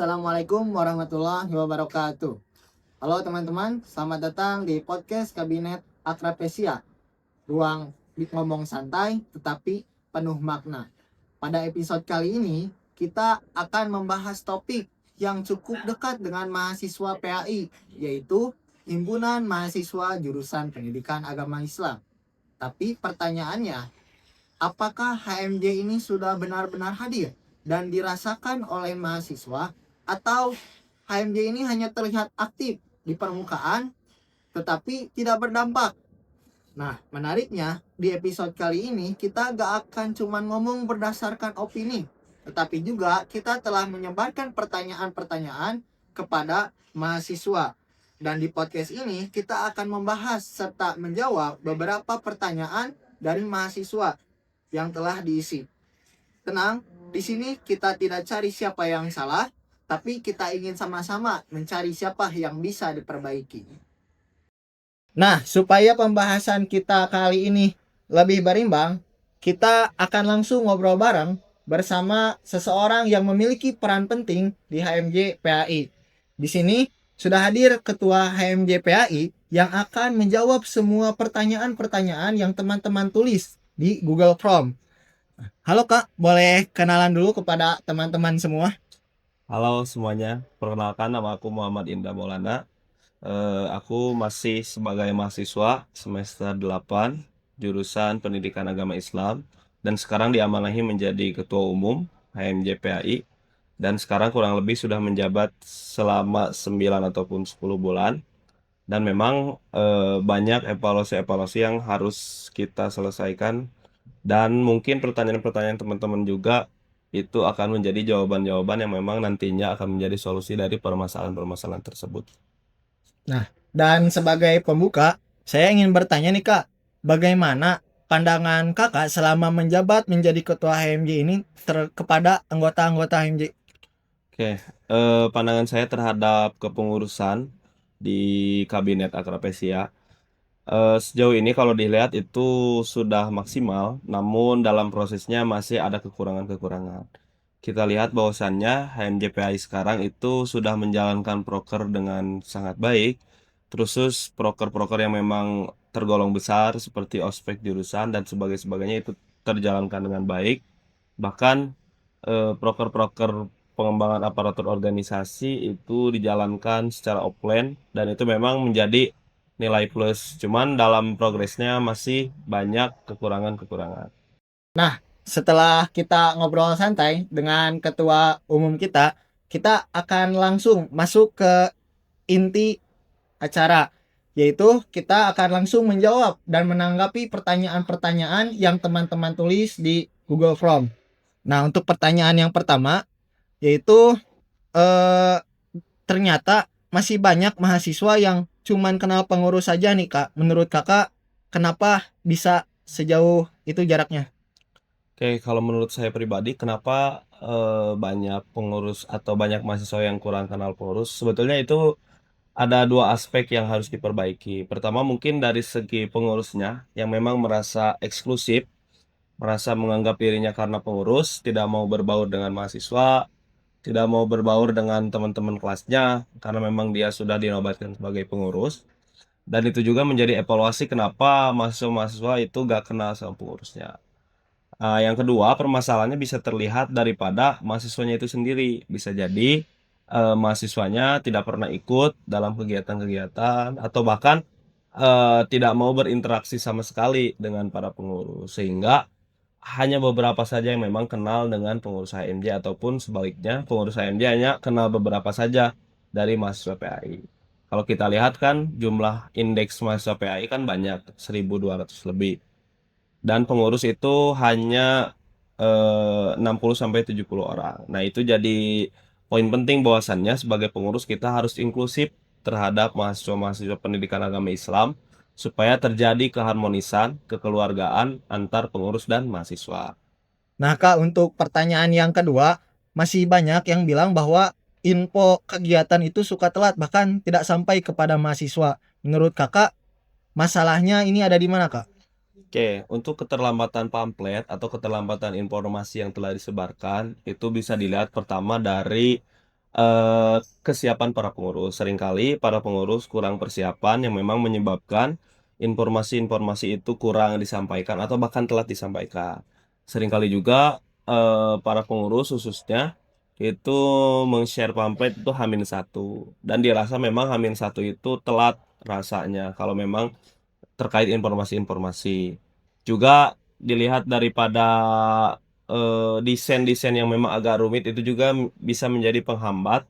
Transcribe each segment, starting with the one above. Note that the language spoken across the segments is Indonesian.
Assalamualaikum warahmatullahi wabarakatuh. Halo teman-teman, selamat datang di podcast Kabinet Akrapesia. Ruang ngomong santai tetapi penuh makna. Pada episode kali ini, kita akan membahas topik yang cukup dekat dengan mahasiswa PAI, yaitu Himpunan Mahasiswa Jurusan Pendidikan Agama Islam. Tapi pertanyaannya, apakah HMJ ini sudah benar-benar hadir dan dirasakan oleh mahasiswa, atau HMJ ini hanya terlihat aktif di permukaan tetapi tidak berdampak? Nah, menariknya di episode kali ini kita gak akan cuma ngomong berdasarkan opini, tetapi juga kita telah menyebarkan pertanyaan-pertanyaan kepada mahasiswa. Dan di podcast ini kita akan membahas serta menjawab beberapa pertanyaan dari mahasiswa yang telah diisi. Tenang, di sini kita tidak cari siapa yang salah, tapi kita ingin sama-sama mencari siapa yang bisa diperbaiki. Nah, supaya pembahasan kita kali ini lebih berimbang, kita akan langsung ngobrol bareng bersama seseorang yang memiliki peran penting di HMJ PAI. Di sini sudah hadir Ketua HMJ PAI yang akan menjawab semua pertanyaan-pertanyaan yang teman-teman tulis di Google Form. Halo Kak, boleh kenalan dulu kepada teman-teman semua? Halo semuanya, perkenalkan nama aku Muhammad Indah Maulana. Aku masih sebagai mahasiswa semester 8 jurusan Pendidikan Agama Islam dan sekarang diamanahi menjadi Ketua Umum HMJ PAI dan sekarang kurang lebih sudah menjabat selama 9 ataupun 10 bulan dan memang banyak evaluasi-evaluasi yang harus kita selesaikan dan mungkin pertanyaan-pertanyaan teman-teman juga itu akan menjadi jawaban-jawaban yang memang nantinya akan menjadi solusi dari permasalahan-permasalahan tersebut. Nah, dan sebagai pembuka, saya ingin bertanya nih Kak, bagaimana pandangan Kakak selama menjabat menjadi Ketua HMJ ini kepada anggota-anggota HMJ? Oke, pandangan saya terhadap kepengurusan di Kabinet Akrapesia sejauh ini kalau dilihat itu sudah maksimal, namun dalam prosesnya masih ada kekurangan-kekurangan. Kita lihat bahwasannya HMJPI sekarang itu sudah menjalankan proker dengan sangat baik, terus proker-proker yang memang tergolong besar seperti ospek jurusan dan sebagainya itu terjalankan dengan baik. Bahkan proker-proker pengembangan aparatur organisasi itu dijalankan secara offline dan itu memang menjadi nilai plus, cuman dalam progresnya masih banyak kekurangan-kekurangan. Nah, setelah kita ngobrol santai dengan Ketua Umum kita akan langsung masuk ke inti acara, yaitu kita akan langsung menjawab dan menanggapi pertanyaan-pertanyaan yang teman-teman tulis di Google Form. Nah, untuk pertanyaan yang pertama, yaitu eh, ternyata masih banyak mahasiswa yang cuman kenal pengurus saja nih Kak. Menurut Kakak, kenapa bisa sejauh itu jaraknya? Oke, kalau menurut saya pribadi, kenapa banyak pengurus atau banyak mahasiswa yang kurang kenal pengurus? Sebetulnya itu ada dua aspek yang harus diperbaiki. Pertama, mungkin dari segi pengurusnya yang memang merasa eksklusif, merasa menganggap dirinya karena pengurus, tidak mau berbaur dengan mahasiswa, tidak mau berbaur dengan teman-teman kelasnya, karena memang dia sudah dinobatkan sebagai pengurus. Dan itu juga menjadi evaluasi kenapa mahasiswa-mahasiswa itu gak kenal sama pengurusnya. Yang kedua, permasalahannya bisa terlihat daripada mahasiswanya itu sendiri. Bisa jadi mahasiswanya tidak pernah ikut dalam kegiatan-kegiatan atau bahkan tidak mau berinteraksi sama sekali dengan para pengurus. Sehingga hanya beberapa saja yang memang kenal dengan pengurus HMJ ataupun sebaliknya pengurus HMJ hanya kenal beberapa saja dari mahasiswa PAI. Kalau kita lihat kan jumlah indeks mahasiswa PAI kan banyak, 1.200 lebih. Dan pengurus itu hanya 60 sampai 70 orang. Nah, itu jadi poin penting bahwasannya sebagai pengurus kita harus inklusif terhadap mahasiswa-mahasiswa pendidikan agama Islam supaya terjadi keharmonisan, kekeluargaan antar pengurus dan mahasiswa. Nah Kak, untuk pertanyaan yang kedua, masih banyak yang bilang bahwa info kegiatan itu suka telat, bahkan tidak sampai kepada mahasiswa. Menurut Kakak, masalahnya ini ada di mana Kak? Oke, untuk keterlambatan pamflet atau keterlambatan informasi yang telah disebarkan, itu bisa dilihat pertama dari kesiapan para pengurus. Seringkali para pengurus kurang persiapan yang memang menyebabkan informasi-informasi itu kurang disampaikan atau bahkan telat disampaikan. Seringkali juga, para pengurus khususnya itu meng-share pamflet itu H-1 dan dirasa memang H-1 itu telat rasanya kalau memang terkait informasi-informasi. Juga dilihat daripada, desain-desain yang memang agak rumit itu juga bisa menjadi penghambat,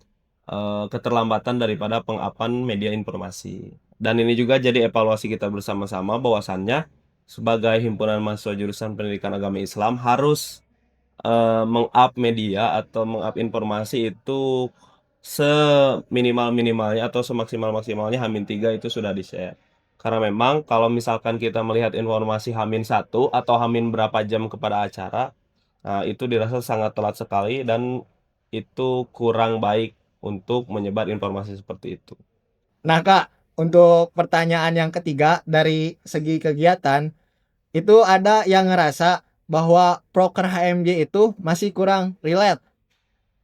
keterlambatan daripada peng-up-an media informasi. Dan ini juga jadi evaluasi kita bersama-sama bahwasannya sebagai himpunan mahasiswa jurusan Pendidikan Agama Islam harus, meng-up media atau meng-up informasi itu seminimal-minimalnya atau semaksimal-maksimalnya H-3 itu sudah di-share. Karena memang kalau misalkan kita melihat informasi H-1 atau H- berapa jam kepada acara, nah itu dirasa sangat telat sekali dan itu kurang baik untuk menyebar informasi seperti itu. Nah Kak, untuk pertanyaan yang ketiga dari segi kegiatan, itu ada yang ngerasa bahwa proker HMJ itu masih kurang relate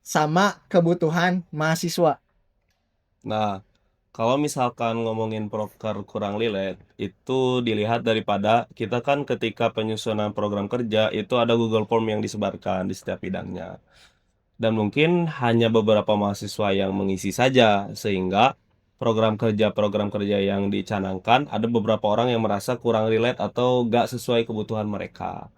sama kebutuhan mahasiswa. Nah, kalau misalkan ngomongin proker kurang relate, itu dilihat daripada kita kan ketika penyusunan program kerja itu ada Google Form yang disebarkan di setiap bidangnya. Dan mungkin hanya beberapa mahasiswa yang mengisi saja, sehingga program kerja yang dicanangkan ada beberapa orang yang merasa kurang relate atau gak sesuai kebutuhan mereka.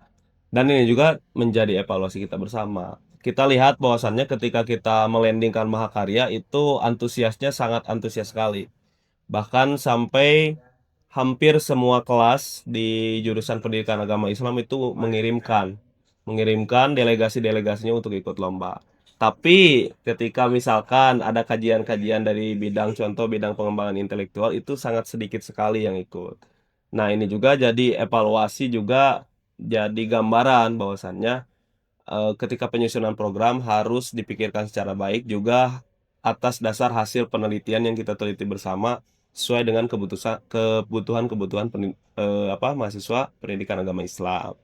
Dan ini juga menjadi evaluasi kita bersama. Kita lihat bahwasannya ketika kita melandingkan mahakarya itu antusiasnya sangat antusias sekali. Bahkan sampai hampir semua kelas di jurusan Pendidikan Agama Islam itu mengirimkan mengirimkan delegasi-delegasinya untuk ikut lomba. Tapi ketika misalkan ada kajian-kajian dari bidang contoh bidang pengembangan intelektual itu sangat sedikit sekali yang ikut. Nah, ini juga jadi evaluasi juga jadi gambaran bahwasannya ketika penyusunan program harus dipikirkan secara baik juga atas dasar hasil penelitian yang kita teliti bersama sesuai dengan kebutuhan-kebutuhan mahasiswa pendidikan agama Islam.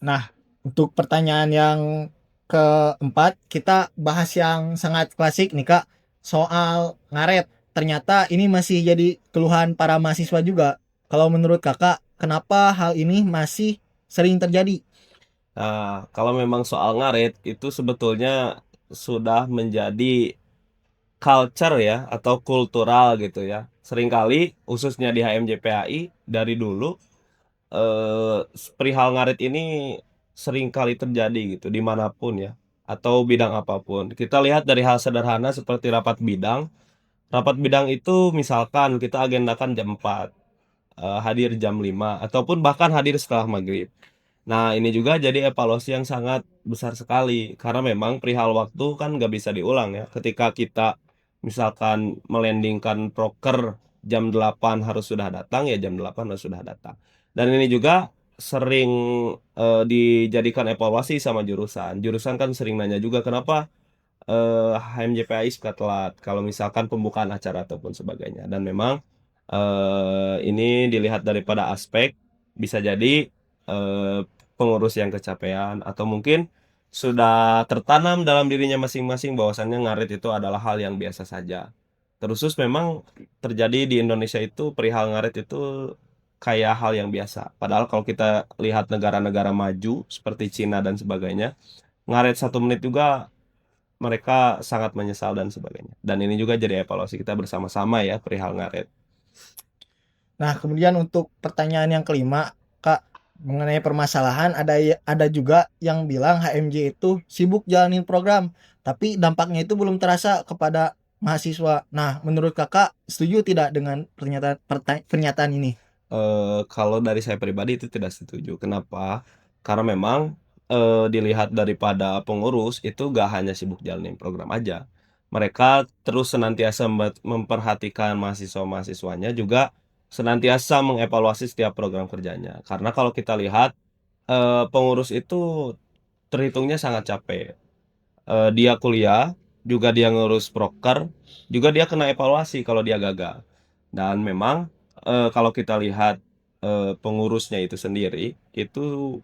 Nah, untuk pertanyaan yang keempat, kita bahas yang sangat klasik nih Kak, soal ngaret. Ternyata ini masih jadi keluhan para mahasiswa juga. Kalau menurut Kakak, kenapa hal ini masih sering terjadi? Nah, kalau memang soal ngarit itu sebetulnya sudah menjadi culture ya atau kultural gitu ya. Seringkali khususnya di HMJPAI dari dulu eh, perihal ngarit ini sering kali terjadi gitu dimanapun ya atau bidang apapun. Kita lihat dari hal sederhana seperti rapat bidang. Rapat bidang itu misalkan kita agendakan jam 4, hadir jam 5 ataupun bahkan hadir setelah maghrib. Nah, ini juga jadi evaluasi yang sangat besar sekali karena memang perihal waktu kan nggak bisa diulang ya. Ketika kita misalkan melandingkan proker jam 8 harus sudah datang ya jam 8 harus sudah datang. Dan ini juga sering dijadikan evaluasi sama jurusan. Jurusan kan sering nanya juga kenapa HMJPAI suka telat kalau misalkan pembukaan acara ataupun sebagainya. Dan memang ini dilihat daripada aspek bisa jadi eh, pengurus yang kecapean atau mungkin sudah tertanam dalam dirinya masing-masing bahwasannya ngarit itu adalah hal yang biasa saja. Terus memang terjadi di Indonesia itu perihal ngarit itu kayak hal yang biasa. Padahal kalau kita lihat negara-negara maju seperti Cina dan sebagainya, ngarit 1 menit juga mereka sangat menyesal dan sebagainya. Dan ini juga jadi evaluasi kita bersama-sama ya perihal ngarit. Nah, kemudian untuk pertanyaan yang kelima, Kak, mengenai permasalahan ada juga yang bilang HMJ itu sibuk jalanin program, tapi dampaknya itu belum terasa kepada mahasiswa. Nah, menurut Kakak setuju tidak dengan pernyataan ini? Kalau dari saya pribadi itu tidak setuju. Kenapa? Karena memang dilihat daripada pengurus itu gak hanya sibuk jalanin program aja. Mereka terus senantiasa memperhatikan mahasiswa-mahasiswanya juga senantiasa mengevaluasi setiap program kerjanya. Karena kalau kita lihat pengurus itu terhitungnya sangat capek. Dia kuliah, juga dia ngurus proker, juga dia kena evaluasi kalau dia gagal. Dan memang kalau kita lihat pengurusnya itu sendiri itu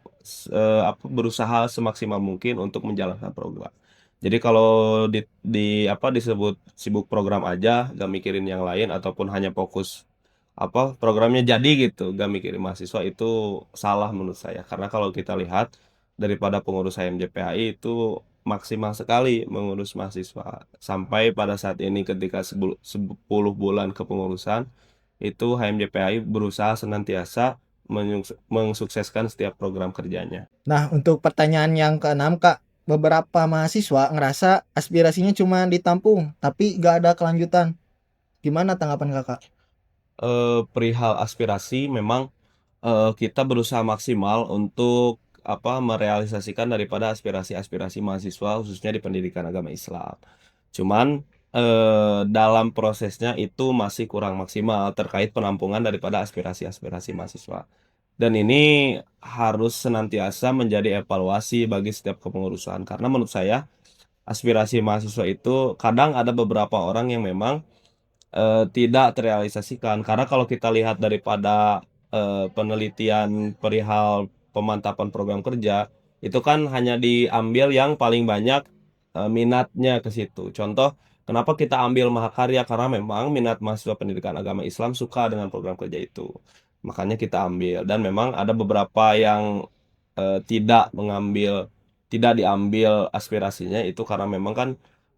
berusaha semaksimal mungkin untuk menjalankan program. Jadi kalau disebut sibuk program aja, gak mikirin yang lain ataupun hanya fokus programnya jadi gitu, gak mikirin mahasiswa itu salah menurut saya. Karena kalau kita lihat daripada pengurus HMJPHI itu maksimal sekali mengurus mahasiswa. Sampai pada saat ini ketika 10 bulan kepengurusan, itu HMJPHI berusaha senantiasa mensukseskan setiap program kerjanya. Nah, untuk pertanyaan yang keenam, Kak, beberapa mahasiswa ngerasa aspirasinya cuma ditampung, tapi gak ada kelanjutan. Gimana tanggapan Kakak? Perihal aspirasi memang kita berusaha maksimal untuk merealisasikan daripada aspirasi-aspirasi mahasiswa khususnya di pendidikan agama Islam. Cuman dalam prosesnya itu masih kurang maksimal terkait penampungan daripada aspirasi-aspirasi mahasiswa. Dan ini harus senantiasa menjadi evaluasi bagi setiap kepengurusan karena menurut saya aspirasi mahasiswa itu kadang ada beberapa orang yang memang tidak terrealisasikan. Karena kalau kita lihat daripada penelitian perihal pemantapan program kerja, itu kan hanya diambil yang paling banyak minatnya ke situ. Contoh, kenapa kita ambil Mahakarya? Karena memang minat mahasiswa pendidikan agama Islam suka dengan program kerja itu. Makanya kita ambil. Dan memang ada beberapa yang tidak diambil aspirasinya itu karena memang kan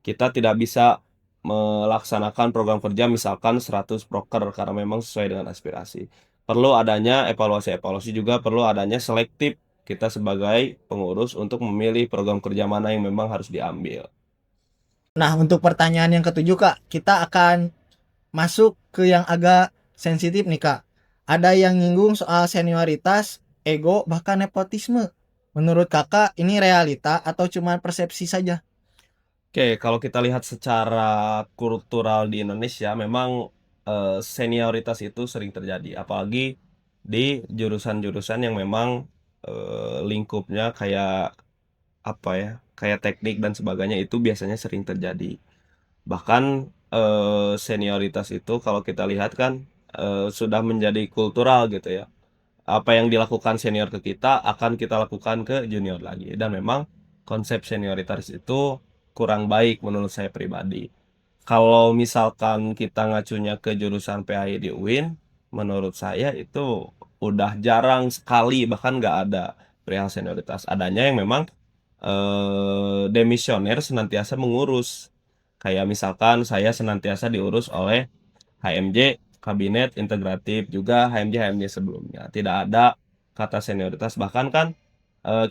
kita tidak bisa melaksanakan program kerja misalkan 100 proker karena memang sesuai dengan aspirasi. Perlu adanya evaluasi juga, perlu adanya selektif kita sebagai pengurus untuk memilih program kerja mana yang memang harus diambil. Nah, untuk pertanyaan yang ketujuh, Kak, kita akan masuk ke yang agak sensitif nih, Kak. Ada yang nyinggung soal senioritas, ego, bahkan nepotisme. Menurut Kakak, ini realita atau cuma persepsi saja? Oke, kalau kita lihat secara kultural di Indonesia, memang senioritas itu sering terjadi, apalagi di jurusan-jurusan yang memang lingkupnya kayak teknik dan sebagainya itu biasanya sering terjadi. Bahkan senioritas itu kalau kita lihat kan sudah menjadi kultural gitu ya. Apa yang dilakukan senior ke kita akan kita lakukan ke junior lagi. Dan memang konsep senioritas itu kurang baik menurut saya pribadi. Kalau misalkan kita ngacunya ke jurusan PAI di UIN, menurut saya itu udah jarang sekali bahkan nggak ada perihal senioritas. Adanya yang memang demisioner senantiasa mengurus. Kayak misalkan saya senantiasa diurus oleh HMJ, Kabinet Integratif, juga HMJ-HMJ sebelumnya. Tidak ada kata senioritas, bahkan kan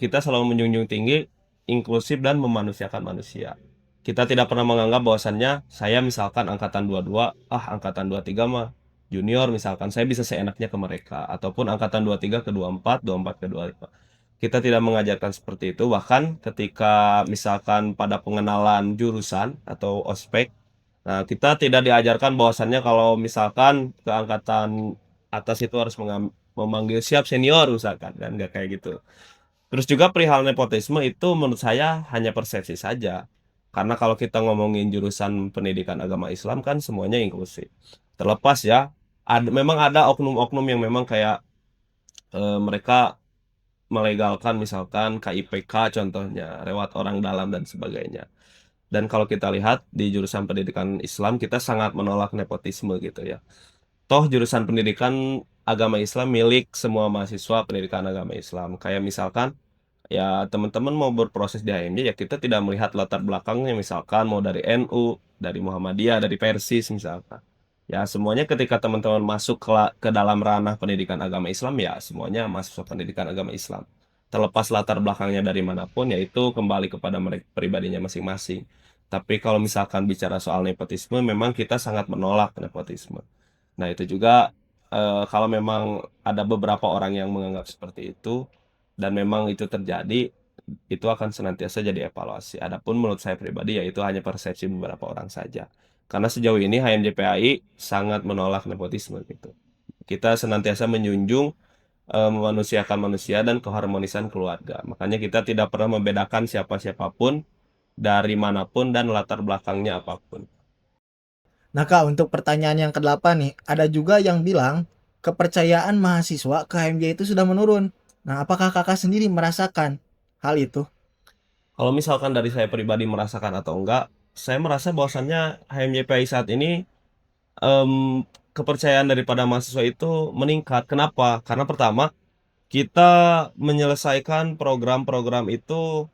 kita selalu menjunjung tinggi inklusif dan memanusiakan manusia. Kita tidak pernah menganggap bahwasannya saya misalkan angkatan 22, angkatan 23 mah junior misalkan, saya bisa seenaknya ke mereka. Ataupun angkatan 23 ke 24, 24 ke 25. Kita tidak mengajarkan seperti itu, bahkan ketika misalkan pada pengenalan jurusan atau ospek, nah, kita tidak diajarkan bahwasannya kalau misalkan ke angkatan atas itu harus memanggil siap senior misalkan kan nggak kayak gitu. Terus juga perihal nepotisme itu menurut saya hanya persepsi saja. Karena kalau kita ngomongin jurusan pendidikan agama Islam kan semuanya inklusif. Terlepas ya, memang ada oknum-oknum yang memang kayak mereka melegalkan misalkan KIPK contohnya lewat orang dalam dan sebagainya. Dan kalau kita lihat di jurusan pendidikan Islam, kita sangat menolak nepotisme gitu ya. Toh jurusan pendidikan agama Islam milik semua mahasiswa pendidikan agama Islam. Kayak misalkan, ya teman-teman mau berproses di HMJ, ya kita tidak melihat latar belakangnya, misalkan mau dari NU, dari Muhammadiyah, dari Persis misalkan. Ya semuanya ketika teman-teman masuk ke dalam ranah pendidikan agama Islam, ya semuanya mahasiswa pendidikan agama Islam. Terlepas latar belakangnya dari manapun, yaitu kembali kepada mereka pribadinya masing-masing. Tapi kalau misalkan bicara soal nepotisme, memang kita sangat menolak nepotisme. Nah itu juga kalau memang ada beberapa orang yang menganggap seperti itu, dan memang itu terjadi, itu akan senantiasa jadi evaluasi. Adapun menurut saya pribadi ya itu hanya persepsi beberapa orang saja. Karena sejauh ini HMJPAI sangat menolak nepotisme gitu. Kita senantiasa menjunjung memanusiakan manusia dan keharmonisan keluarga. Makanya kita tidak pernah membedakan siapa-siapapun dari manapun dan latar belakangnya apapun. Nah, Kak, untuk pertanyaan yang kedelapan nih, ada juga yang bilang kepercayaan mahasiswa ke HMJ itu sudah menurun. Nah, apakah Kakak sendiri merasakan hal itu? Kalau misalkan dari saya pribadi merasakan atau enggak, saya merasa bahwasannya HMJPI saat ini, kepercayaan daripada mahasiswa itu meningkat. Kenapa? Karena pertama, kita menyelesaikan program-program itu,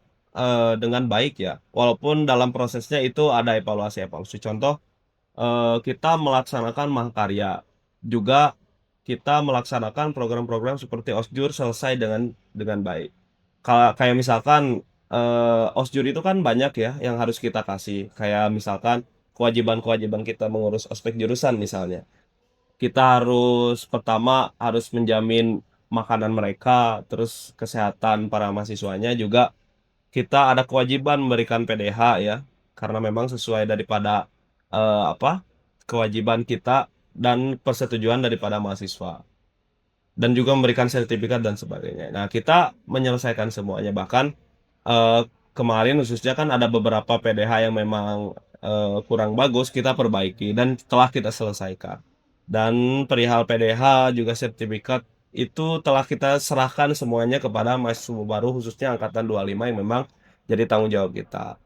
dengan baik ya, walaupun dalam prosesnya itu ada evaluasi-evaluasi. Contoh, kita melaksanakan mahakarya, juga kita melaksanakan program-program seperti OSJUR selesai dengan baik. Kayak misalkan, OSJUR itu kan banyak ya yang harus kita kasih, kayak misalkan kewajiban-kewajiban kita mengurus ospek jurusan misalnya. Kita harus pertama harus menjamin makanan mereka, terus kesehatan para mahasiswanya, juga kita ada kewajiban memberikan PDH ya, karena memang sesuai daripada, apa, kewajiban kita dan persetujuan daripada mahasiswa, dan juga memberikan sertifikat dan sebagainya. Nah, kita menyelesaikan semuanya, bahkan, eee, kemarin khususnya kan ada beberapa PDH yang memang, kurang bagus, kita perbaiki dan telah kita selesaikan. Dan perihal PDH juga sertifikat itu telah kita serahkan semuanya kepada mahasiswa baru khususnya angkatan 25 yang memang jadi tanggung jawab kita.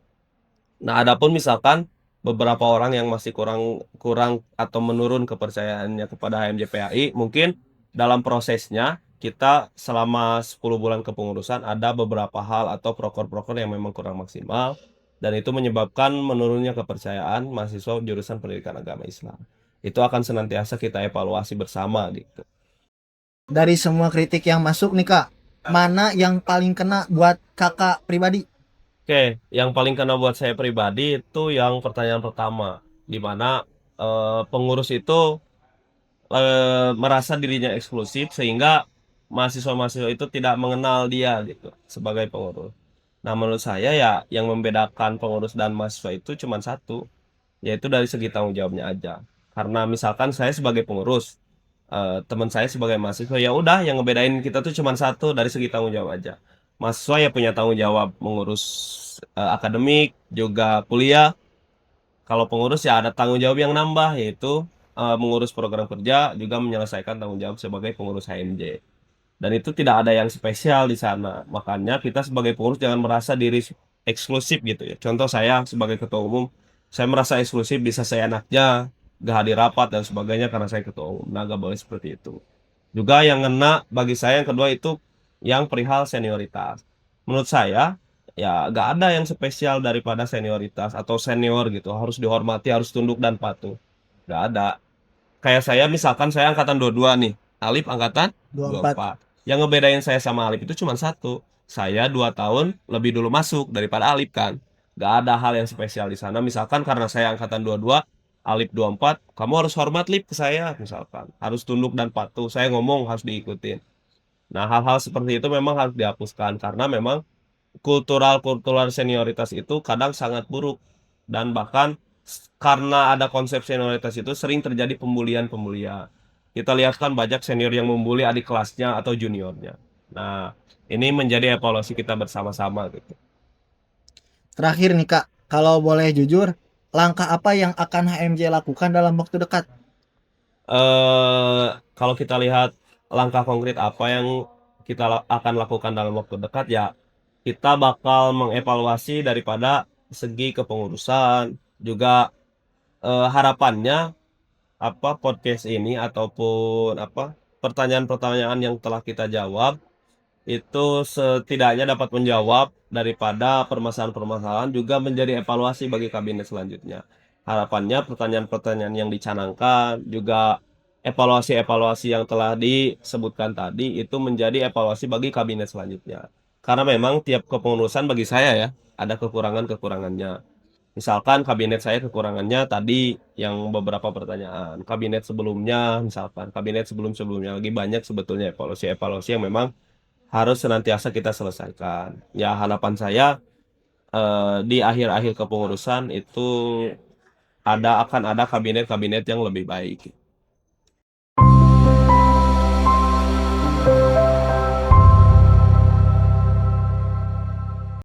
Nah, adapun misalkan beberapa orang yang masih kurang kurang atau menurun kepercayaannya kepada HMJPAI, mungkin dalam prosesnya kita selama 10 bulan kepengurusan ada beberapa hal atau proker-proker yang memang kurang maksimal, dan itu menyebabkan menurunnya kepercayaan mahasiswa jurusan Pendidikan Agama Islam. Itu akan senantiasa kita evaluasi bersama gitu. Dari semua kritik yang masuk nih Kak, mana yang paling kena buat Kakak pribadi? Oke, yang paling kena buat saya pribadi itu yang pertanyaan pertama, di mana, pengurus itu merasa dirinya eksklusif sehingga mahasiswa-mahasiswa itu tidak mengenal dia gitu sebagai pengurus. Nah, menurut saya ya yang membedakan pengurus dan mahasiswa itu cuma satu, yaitu dari segi tanggung jawabnya aja. Karena misalkan saya sebagai pengurus, teman saya sebagai mahasiswa, ya udah yang ngebedain kita tuh cuma satu, dari segi tanggung jawab aja. Mahasiswa ya punya tanggung jawab mengurus, akademik, juga kuliah. Kalau pengurus ya ada tanggung jawab yang nambah, yaitu, mengurus program kerja, juga menyelesaikan tanggung jawab sebagai pengurus HMJ. Dan itu tidak ada yang spesial di sana. Makanya kita sebagai pengurus jangan merasa diri eksklusif gitu ya. Contoh saya sebagai ketua umum, saya merasa eksklusif bisa seenaknya, gak hadir rapat dan sebagainya karena saya ketua umum. Nah, gak boleh seperti itu. Juga yang ngena bagi saya yang kedua itu yang perihal senioritas. Menurut saya, ya gak ada yang spesial daripada senioritas atau senior gitu, harus dihormati, harus tunduk dan patuh. Gak ada. Kayak saya misalkan saya angkatan 22 nih, Alif angkatan 24. 24. Yang ngebedain saya sama Alif itu cuma satu, saya 2 tahun lebih dulu masuk daripada Alif kan. Gak ada hal yang spesial di sana. Misalkan karena saya angkatan 22, Alif 24, kamu harus hormat Lip ke saya misalkan. Harus tunduk dan patuh. Saya ngomong harus diikutin. Nah, hal-hal seperti itu memang harus dihapuskan karena memang kultural-kultural senioritas itu kadang sangat buruk, dan bahkan karena ada konsep senioritas itu sering terjadi pembulian-pembulian. Kita lihat kan banyak senior yang membuli adik kelasnya atau juniornya. Nah, ini menjadi evaluasi kita bersama-sama gitu. Terakhir nih Kak, kalau boleh jujur, langkah apa yang akan HMJ lakukan dalam waktu dekat? Kalau kita lihat langkah konkret apa yang kita akan lakukan dalam waktu dekat ya, kita bakal mengevaluasi daripada segi kepengurusan, juga harapannya apa podcast ini ataupun apa pertanyaan-pertanyaan yang telah kita jawab itu setidaknya dapat menjawab daripada permasalahan-permasalahan, juga menjadi evaluasi bagi kabinet selanjutnya. Harapannya pertanyaan-pertanyaan yang dicanangkan, juga evaluasi-evaluasi yang telah disebutkan tadi itu menjadi evaluasi bagi kabinet selanjutnya. Karena memang tiap kepengurusan bagi saya ya ada kekurangan-kekurangannya. Misalkan kabinet saya kekurangannya tadi yang beberapa pertanyaan. Kabinet sebelumnya, misalkan kabinet sebelum-sebelumnya lagi banyak sebetulnya evaluasi-evaluasi yang memang harus senantiasa kita selesaikan. Ya harapan saya, di akhir-akhir kepengurusan itu akan ada kabinet-kabinet yang lebih baik.